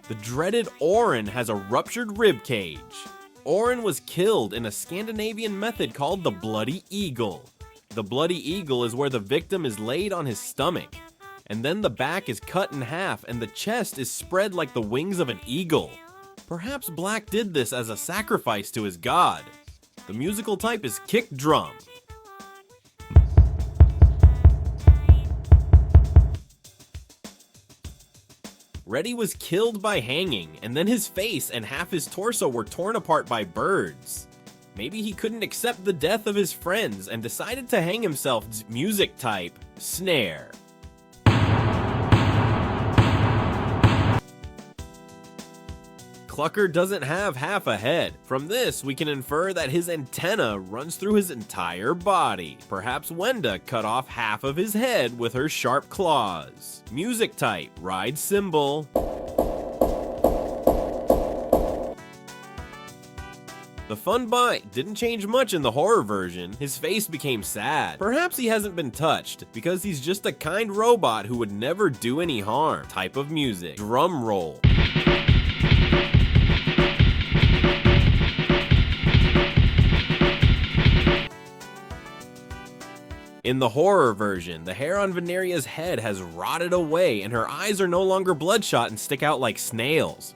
The dreaded Oren has a ruptured rib cage. Oren was killed in a Scandinavian method called the Bloody Eagle. The Bloody Eagle is where the victim is laid on his stomach, and then the back is cut in half and the chest is spread like the wings of an eagle. Perhaps Black did this as a sacrifice to his god. The musical type is kick drum. Raddy was killed by hanging, and then his face and half his torso were torn apart by birds. Maybe he couldn't accept the death of his friends and decided to hang himself. Music type, snare. Clukr doesn't have half a head. From this, we can infer that his antenna runs through his entire body. Perhaps Wenda cut off half of his head with her sharp claws. Music type, ride cymbal. The fun bite didn't change much in the horror version. His face became sad. Perhaps he hasn't been touched, because he's just a kind robot who would never do any harm. Type of music, drum roll. In the horror version, the hair on Vineria's head has rotted away and her eyes are no longer bloodshot and stick out like snails.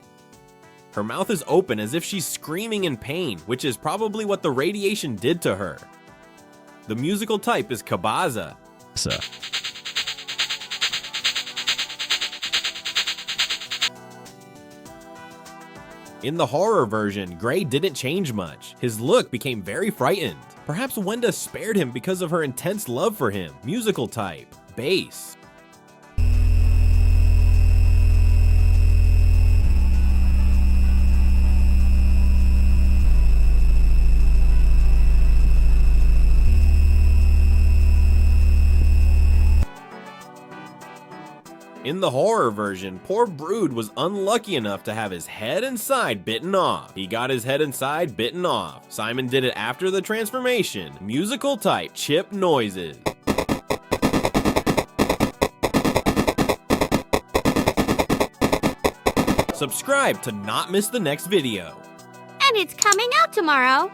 Her mouth is open as if she's screaming in pain, which is probably what the radiation did to her. The musical type is kabaza. In the horror version, Gray didn't change much. His look became very frightened. Perhaps Wenda spared him because of her intense love for him. Musical type, bass. In the horror version, poor Brud was unlucky enough to have his head and side bitten off. He got his head and side bitten off. Simon did it after the transformation. Musical type, chip noises. Subscribe to not miss the next video. And it's coming out tomorrow.